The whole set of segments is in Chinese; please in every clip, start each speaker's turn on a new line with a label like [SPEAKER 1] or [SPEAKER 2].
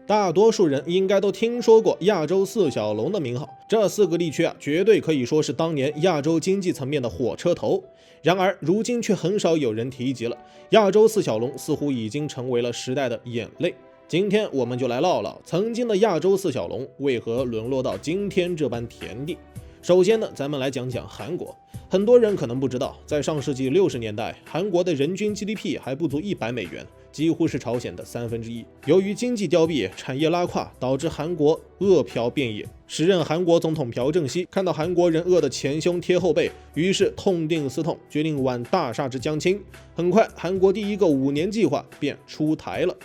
[SPEAKER 1] 大多数人应该都听说过亚洲四小龙的名号，这4个地区绝对可以说是当年亚洲经济层面的火车头。然而如今却很少有人提及了，亚洲四小龙似乎已经成为了时代的眼泪。今天我们就来唠唠曾经的亚洲四小龙为何沦落到今天这般田地。首先呢，咱们来讲讲韩国。很多人可能不知道，在上世纪60年代，韩国的人均 GDP 还不足$100，几乎是朝鲜的1/3。由于经济凋敝、产业拉胯，导致韩国饿殍遍野。时任韩国总统朴正熙看到韩国人饿得前胸贴后背，于是痛定思痛，决定挽大厦之将倾。很快，韩国第一个5年计划便出台了。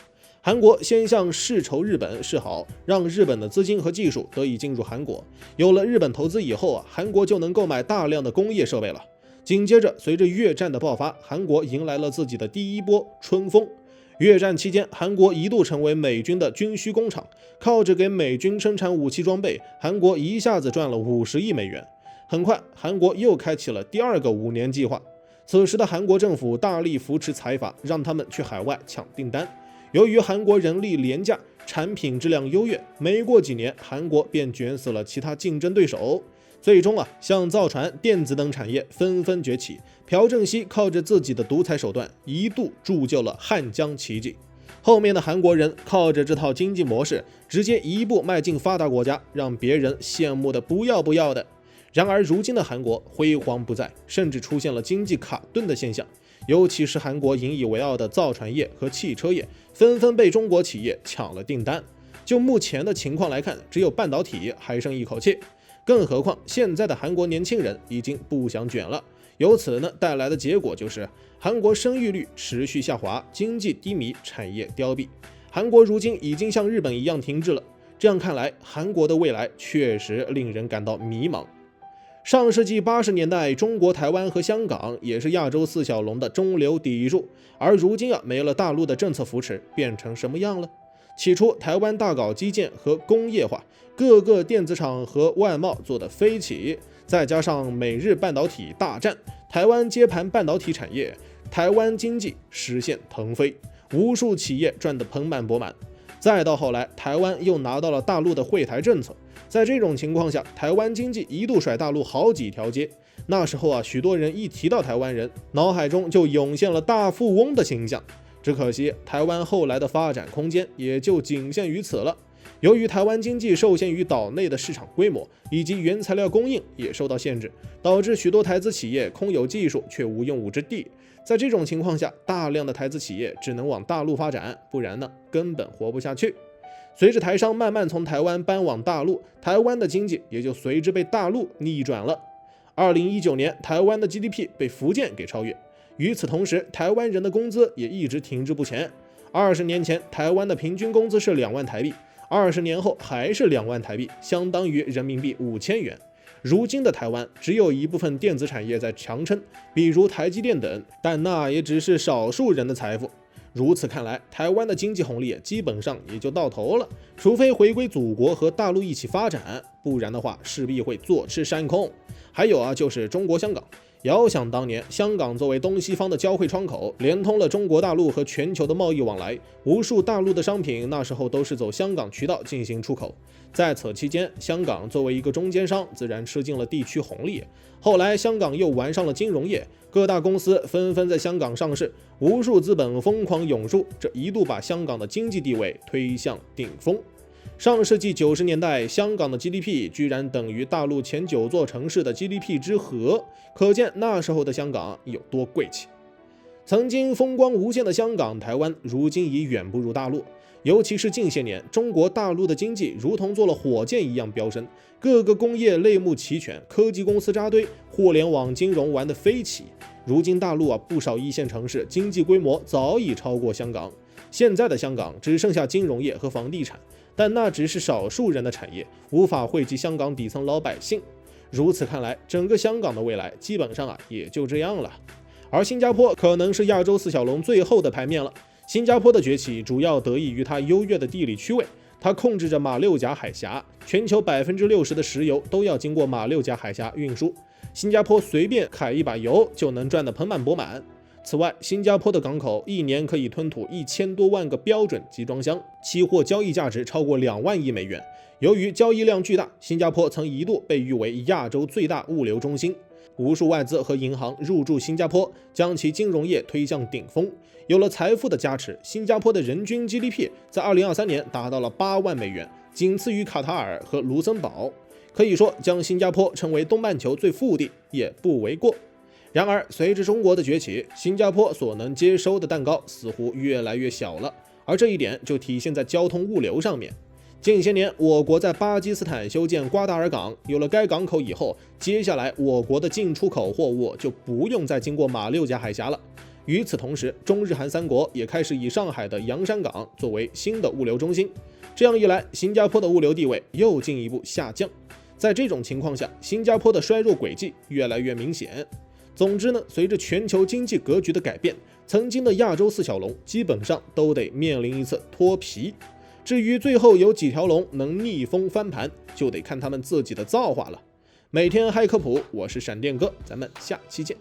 [SPEAKER 1] 韩国先向世仇日本示好，让日本的资金和技术得以进入韩国。有了日本投资以后韩国就能购买大量的工业设备了。紧接着，随着越战的爆发，韩国迎来了自己的第一波春风。越战期间，韩国一度成为美军的军需工厂，靠着给美军生产武器装备，韩国一下子赚了50亿美元。很快，韩国又开启了第2个5年计划。此时的韩国政府大力扶持财阀，让他们去海外抢订单。由于韩国人力廉价，产品质量优越，没过几年，韩国便卷死了其他竞争对手。最终像造船、电子等产业纷纷崛起。朴正熙靠着自己的独裁手段，一度铸就了汉江奇迹。后面的韩国人靠着这套经济模式，直接一步迈进发达国家，让别人羡慕的不要不要的。然而如今的韩国辉煌不再，甚至出现了经济卡顿的现象。尤其是韩国引以为傲的造船业和汽车业，纷纷被中国企业抢了订单。就目前的情况来看，只有半导体还剩一口气。更何况现在的韩国年轻人已经不想卷了。由此带来的结果就是韩国生育率持续下滑，经济低迷，产业凋敝。韩国如今已经像日本一样停滞了。这样看来，韩国的未来确实令人感到迷茫。上世纪80年代，中国台湾和香港也是亚洲四小龙的中流砥柱，而如今没了大陆的政策扶持，变成什么样了？起初台湾大搞基建和工业化，各个电子厂和外贸做得飞起，再加上美日半导体大战，台湾接盘半导体产业，台湾经济实现腾飞，无数企业赚得盆满钵满。再到后来，台湾又拿到了大陆的惠台政策，在这种情况下，台湾经济一度甩大陆好几条街。那时候许多人一提到台湾人，脑海中就涌现了大富翁的形象。只可惜，台湾后来的发展空间也就仅限于此了。由于台湾经济受限于岛内的市场规模，以及原材料供应也受到限制，导致许多台资企业空有技术却无用武之地。在这种情况下，大量的台资企业只能往大陆发展，不然根本活不下去。随着台商慢慢从台湾搬往大陆，台湾的经济也就随之被大陆逆转了。2019年，台湾的 GDP 被福建给超越。与此同时，台湾人的工资也一直停滞不前。20年前，台湾的平均工资是2万台币，20年后还是2万台币，相当于人民币5000元。如今的台湾只有一部分电子产业在强撑，比如台积电等，但那也只是少数人的财富。如此看来，台湾的经济红利基本上也就到头了，除非回归祖国和大陆一起发展，不然的话势必会坐吃山空。还有就是中国香港。遥想当年，香港作为东西方的交汇窗口，连通了中国大陆和全球的贸易往来，无数大陆的商品那时候都是走香港渠道进行出口。在此期间，香港作为一个中间商，自然吃尽了地区红利。后来香港又玩上了金融业，各大公司纷纷在香港上市，无数资本疯狂涌入，这一度把香港的经济地位推向顶峰。上世纪90年代，香港的 GDP 居然等于大陆前9座城市的 GDP 之和，可见那时候的香港有多贵气。曾经风光无限的香港、台湾，如今已远不如大陆。尤其是近些年，中国大陆的经济如同做了火箭一样飙升，各个工业类目齐全，科技公司扎堆，互联网金融玩得飞起。如今大陆不少一线城市经济规模早已超过香港，现在的香港只剩下金融业和房地产，但那只是少数人的产业，无法惠及香港底层老百姓。如此看来，整个香港的未来基本上也就这样了。而新加坡可能是亚洲四小龙最后的牌面了。新加坡的崛起主要得益于它优越的地理区位，它控制着马六甲海峡，全球60%的石油都要经过马六甲海峡运输。新加坡随便揩一把油就能赚得盆满钵满。此外，新加坡的港口一年可以吞吐1000多万个标准集装箱，期货交易价值超过2万亿美元。由于交易量巨大，新加坡曾一度被誉为亚洲最大物流中心，无数外资和银行入驻新加坡，将其金融业推向顶峰。有了财富的加持，新加坡的人均 GDP 在2023年达到了8万美元，仅次于卡塔尔和卢森堡。可以说，将新加坡称为东半球最富地也不为过。然而，随着中国的崛起，新加坡所能接收的蛋糕似乎越来越小了，而这一点就体现在交通物流上面。近些年，我国在巴基斯坦修建瓜达尔港，有了该港口以后，接下来我国的进出口货物就不用再经过马六甲海峡了。与此同时，中日韩3国也开始以上海的洋山港作为新的物流中心，这样一来，新加坡的物流地位又进一步下降。在这种情况下，新加坡的衰弱轨迹越来越明显。总之呢，随着全球经济格局的改变，曾经的亚洲4小龙基本上都得面临一次脱皮。至于最后有几条龙能逆风翻盘，就得看他们自己的造化了。每天嗨科普，我是闪电哥，咱们下期见。